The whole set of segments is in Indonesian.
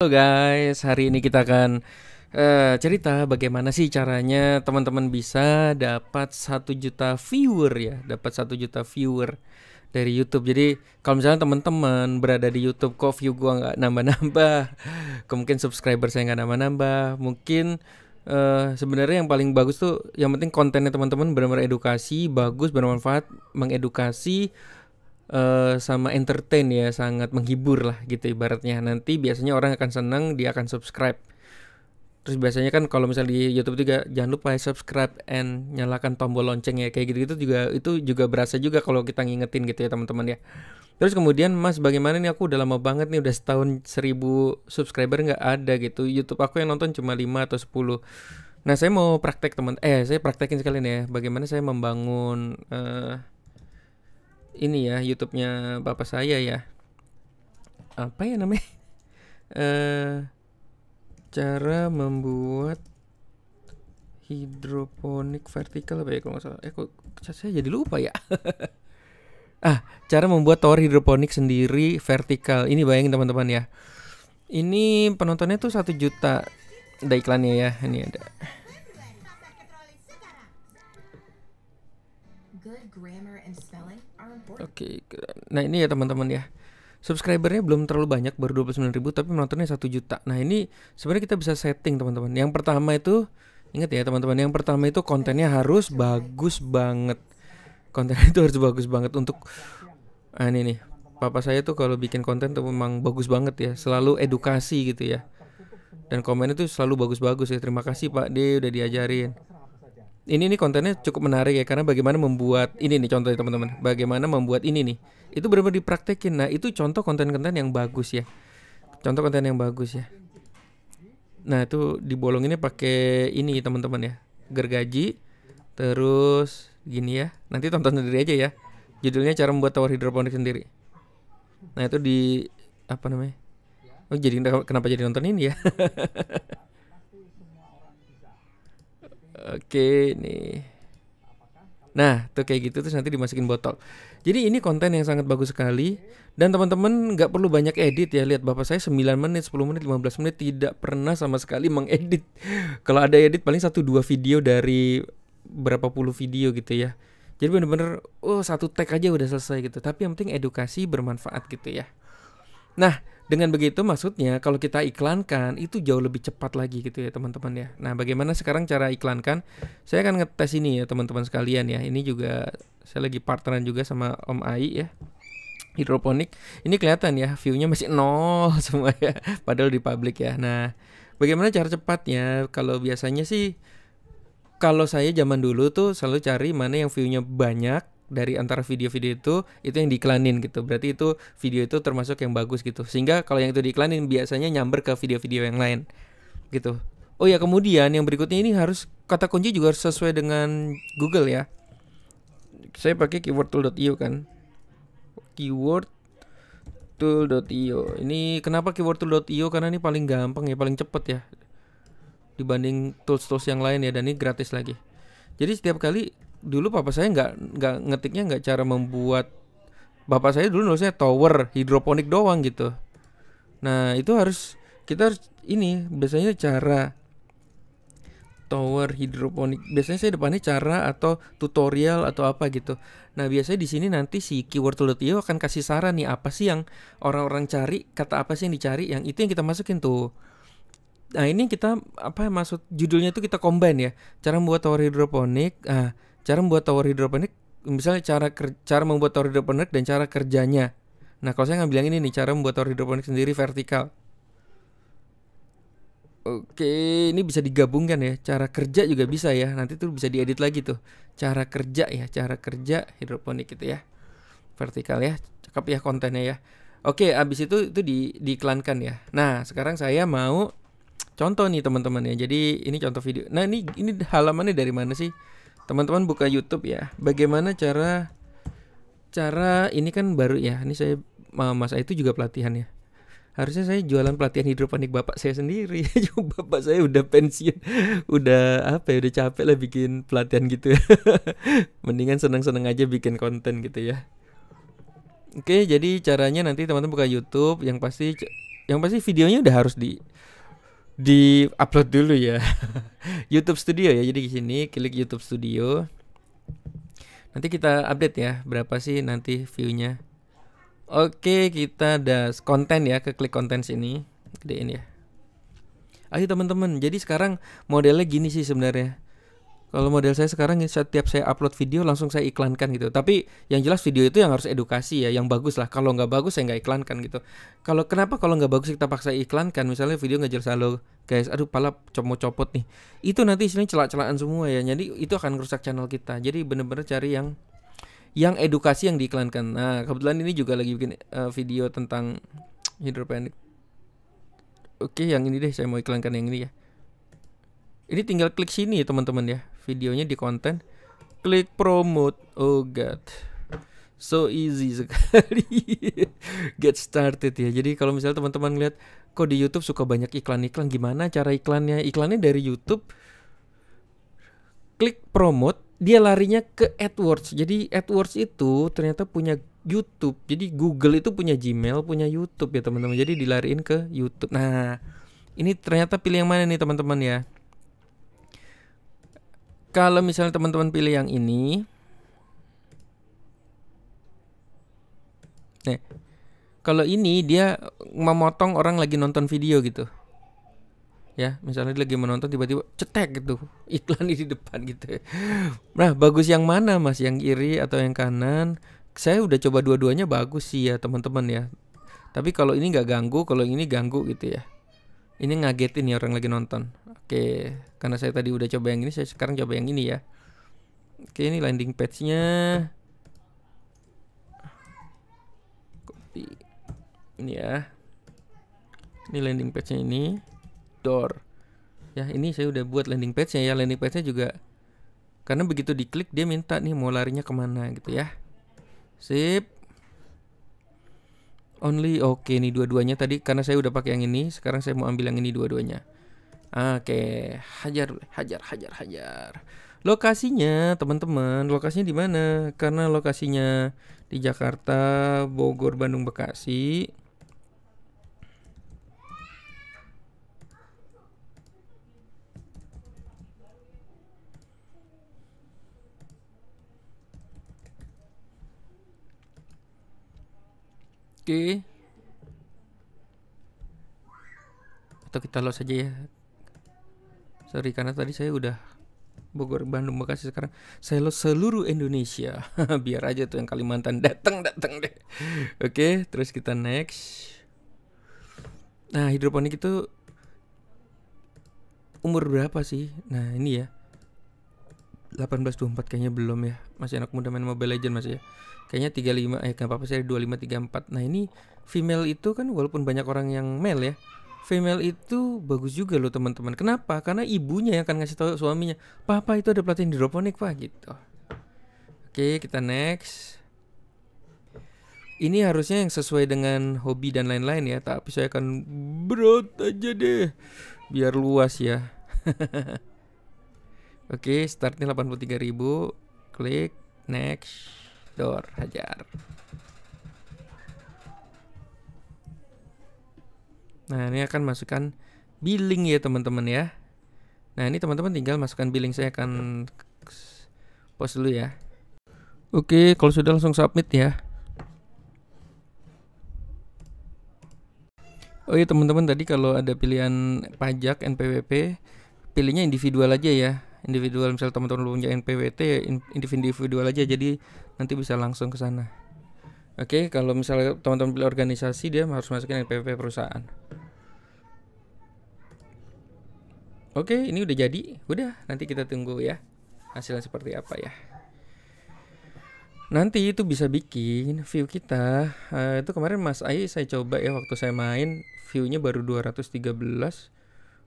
Halo guys, hari ini kita akan cerita bagaimana sih caranya teman-teman bisa dapat 1 juta viewer ya, dapat 1 juta viewer dari YouTube. Jadi kalau misalnya teman-teman berada di YouTube kok view gua nggak nambah-nambah, mungkin subscriber saya nggak nambah-nambah, mungkin sebenarnya yang paling bagus tuh, yang penting kontennya teman-teman benar-benar edukasi, bagus, bermanfaat, mengedukasi, sama entertain ya, sangat menghibur lah gitu ibaratnya. Nanti biasanya orang akan senang, dia akan subscribe. Terus biasanya kan kalau misalnya di YouTube juga jangan lupa subscribe and nyalakan tombol lonceng ya, kayak gitu-gitu juga, itu juga berasa juga kalau kita ngingetin gitu ya teman-teman ya. Terus kemudian, Mas bagaimana nih, aku udah lama banget nih, udah setahun 1000 subscriber nggak ada gitu. YouTube aku yang nonton cuma 5 atau 10. Nah saya mau praktek saya praktekin sekalian ya, bagaimana saya membangun ini ya, YouTube-nya bapak saya ya. Apa ya namanya? Eh Cara membuat hidroponik vertikal apa ya kalau nggak salah. Kok saya jadi lupa ya. Cara membuat tower hidroponik sendiri vertikal. Ini bayangin teman-teman ya. Ini penontonnya tuh 1 juta. Ada iklannya ya. Ini ada. Oke. Nah ini ya teman-teman ya. Subscribernya belum terlalu banyak, baru 29.000, tapi penontonnya 1 juta. Nah ini sebenarnya kita bisa setting teman-teman. Yang pertama itu, ingat ya teman-teman, yang pertama itu kontennya harus bagus banget. Kontennya itu harus bagus banget untuk ini nih. Papa saya tuh kalau bikin konten tuh memang bagus banget ya, selalu edukasi gitu ya. Dan komen itu selalu bagus-bagus ya. Terima kasih Pak D udah diajarin. Ini nih kontennya cukup menarik ya, karena bagaimana membuat ini nih contohnya teman-teman. Bagaimana membuat ini nih. Itu benar-benar dipraktekin. Nah, itu contoh konten-konten yang bagus ya. Contoh konten yang bagus ya. Nah, itu dibolonginnya pakai ini teman-teman ya. Gergaji. Terus gini ya. Nanti tonton sendiri aja ya. Judulnya cara membuat tower hidroponik sendiri. Nah, itu di apa namanya? Oh, jadi kenapa jadi nonton ini ya? Oke, nih. Nah, tuh kayak gitu terus nanti dimasukin botol. Jadi ini konten yang sangat bagus sekali. Dan teman-teman nggak perlu banyak edit ya. Lihat bapak saya 9 menit, 10 menit, 15 menit tidak pernah sama sekali mengedit. Kalau ada edit paling 1-2 video dari berapa puluh video gitu ya. Jadi bener-bener satu tag aja udah selesai gitu. Tapi yang penting edukasi bermanfaat gitu ya. Nah, dengan begitu maksudnya kalau kita iklankan itu jauh lebih cepat lagi gitu ya teman-teman ya. Nah, bagaimana sekarang cara iklankan? Saya akan ngetes ini ya teman-teman sekalian ya. Ini juga saya lagi partneran juga sama Om Ai ya. Hidroponik. Ini kelihatan ya view-nya masih nol semua ya. Padahal di publik ya. Nah, bagaimana cara cepatnya? Kalau biasanya sih, kalau saya zaman dulu tuh selalu cari mana yang view-nya banyak dari antara video-video itu yang diiklanin gitu. Berarti itu video itu termasuk yang bagus gitu. Sehingga kalau yang itu diiklanin biasanya nyamber ke video-video yang lain gitu. Oh ya, kemudian yang berikutnya ini harus kata kunci juga harus sesuai dengan Google ya. Saya pakai keywordtool.io kan. Keywordtool.io. Ini kenapa keywordtool.io? Karena ini paling gampang ya, paling cepet ya dibanding tools-tools yang lain ya, dan ini gratis lagi. Jadi setiap kali, dulu papa saya nggak ngetiknya, nggak cara membuat. Bapak saya dulu nulisnya tower hidroponik doang gitu. Nah itu kita harus ini biasanya cara tower hidroponik. Biasanya saya depannya cara atau tutorial atau apa gitu. Nah biasanya di sini nanti si keywordtool.io akan kasih saran nih, apa sih yang orang-orang cari, kata apa sih yang dicari, yang itu yang kita masukin tuh. Nah ini kita maksud judulnya itu kita combine ya. Cara membuat tower hidroponik. Cara membuat tower hidroponik, misalnya cara membuat tower hidroponik dan cara kerjanya. Nah kalau saya ngambil yang ini nih, cara membuat tower hidroponik sendiri vertikal. Oke, ini bisa digabungkan ya. Cara kerja juga bisa ya. Nanti tuh bisa diedit lagi tuh. Cara kerja ya, cara kerja hidroponik gitu ya. Vertikal ya. Cakep ya kontennya ya. Oke, abis itu diiklankan ya. Nah sekarang saya mau contoh nih teman-teman ya. Jadi ini contoh video. Nah ini halamannya dari mana sih? Teman-teman buka YouTube ya. Bagaimana cara ini kan baru ya. Ini saya Mas itu juga pelatihan ya. Harusnya saya jualan pelatihan hidroponik bapak saya sendiri. Bapak saya udah pensiun. Udah udah capek lah bikin pelatihan gitu ya. Mendingan seneng-seneng aja bikin konten gitu ya. Oke, jadi caranya nanti teman-teman buka YouTube, yang Yang pasti videonya udah harus di upload dulu ya. YouTube Studio ya. Jadi di sini klik YouTube Studio. Nanti kita update ya berapa sih nanti view-nya. Oke, kita ada konten ya, ke klik konten sini. Gedein ya. Ayo teman-teman, jadi sekarang modelnya gini sih sebenarnya. Kalau model saya sekarang setiap saya upload video langsung saya iklankan gitu. Tapi yang jelas video itu yang harus edukasi ya, yang bagus lah. Kalau nggak bagus saya nggak iklankan gitu. Kalau nggak bagus kita paksa iklankan, misalnya video nggak jelas, halo guys, aduh pala mau copot nih. Itu nanti istilahnya celak-celakan semua ya. Jadi itu akan merusak channel kita. Jadi bener-bener cari yang edukasi yang diiklankan. Nah kebetulan ini juga lagi bikin video tentang hidroponik. Oke, yang ini deh saya mau iklankan yang ini ya. Ini tinggal klik sini ya teman-teman ya. Videonya di konten, klik promote. Oh god, so easy sekali. Get started ya. Jadi kalau misalnya teman-teman lihat kok di YouTube suka banyak iklan-iklan, gimana cara iklannya? Iklannya dari YouTube, klik promote, dia larinya ke AdWords. Jadi AdWords itu ternyata punya YouTube. Jadi Google itu punya Gmail, punya YouTube ya teman-teman. Jadi dilariin ke YouTube. Nah, ini ternyata pilih yang mana nih teman-teman ya? Kalau misalnya teman-teman pilih yang ini, nih, kalau ini dia memotong orang lagi nonton video gitu, ya, misalnya dia lagi menonton tiba-tiba cetek gitu, iklan di depan gitu. Nah, bagus yang mana mas? Yang kiri atau yang kanan? Saya udah coba dua-duanya bagus sih ya teman-teman ya. Tapi kalau ini nggak ganggu, kalau ini ganggu gitu ya. Ini ngagetin ya orang lagi nonton. Oke, karena saya tadi udah coba yang ini, saya sekarang coba yang ini ya. Oke, ini landing page-nya. Copy. Ini ya. Ini landing page-nya ini. Door. Ya, ini saya udah buat landing page-nya ya. Landing page-nya juga, karena begitu diklik dia minta nih mau larinya kemana gitu ya. Sip. Only oke nih dua-duanya tadi, karena saya udah pakai yang ini, sekarang saya mau ambil yang ini dua-duanya. Oke, hajar. Lokasinya teman-teman, lokasinya di mana? Karena lokasinya di Jakarta, Bogor, Bandung, Bekasi. Oke. Atau kita load saja ya. Sorry, karena tadi saya udah Bogor, Bandung, Bekasi, sekarang saya load seluruh Indonesia. Biar aja tuh yang Kalimantan datang deh. Oke, terus kita next. Nah, hidroponik itu umur berapa sih? Nah, ini ya. 18-24 kayaknya belum ya. Masih anak muda main Mobile Legends masih ya. Kayaknya 35, gak apa-apa saya 25-34. Nah, ini female itu kan walaupun banyak orang yang male ya, female itu bagus juga loh teman-teman. Kenapa? Karena ibunya yang akan ngasih tahu suaminya, "Papa itu ada pelatihan hidroponik, Pak." gitu. Oke, kita next. Ini harusnya yang sesuai dengan hobi dan lain-lain ya, tapi saya akan berat aja deh biar luas ya. Oke, startnya 83.000. Klik next. Door, hajar. Nah, ini akan masukkan billing ya teman-teman ya. Nah, ini teman-teman tinggal masukkan billing, saya akan pause dulu ya. Oke, kalau sudah langsung submit ya. Oh iya teman-teman, tadi kalau ada pilihan pajak NPWP, pilihnya individual aja ya. Individual, misal teman-teman punya NPWT ya individual aja, jadi nanti bisa langsung ke sana. Oke, kalau misalnya teman-teman pilih organisasi, dia harus masukin NPWP perusahaan. Oke, ini udah jadi. Udah, nanti kita tunggu ya hasilnya seperti apa ya. Nanti itu bisa bikin view kita. Itu kemarin Mas Ai saya coba ya, waktu saya main view-nya baru 213.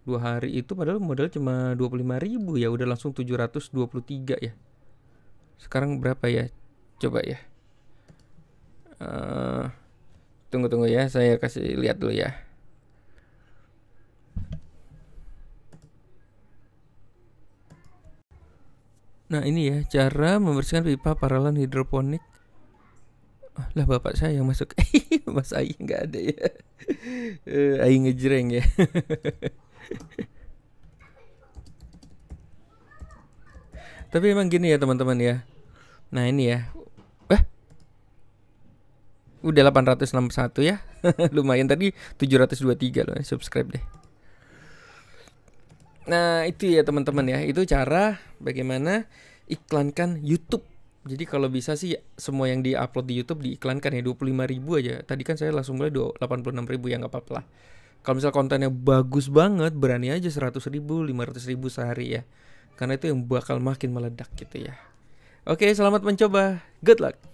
2 hari itu padahal modal cuma 25.000 ya, udah langsung 723 ya. Sekarang berapa ya? Coba ya. Tunggu ya, saya kasih lihat dulu ya. Nah, ini ya cara membersihkan pipa paralon hidroponik. Lah bapak saya yang masuk. Mas Ai nggak ada ya. Aing ngejreng ya. Tapi emang gini ya teman-teman ya. Nah ini ya. Eh, udah 861 ya. Lumayan tadi 723 loh subscribe deh. Nah itu ya teman-teman ya. Itu cara bagaimana iklankan YouTube. Jadi kalau bisa sih semua yang di-upload di YouTube diiklankan ya 25.000 aja. Tadi kan saya langsung mulai 86.000 ya nggak apa-apa lah. Kalau misal kontennya bagus banget, berani aja 100.000, 500.000 sehari ya. Karena itu yang bakal makin meledak gitu ya. Oke, selamat mencoba. Good luck.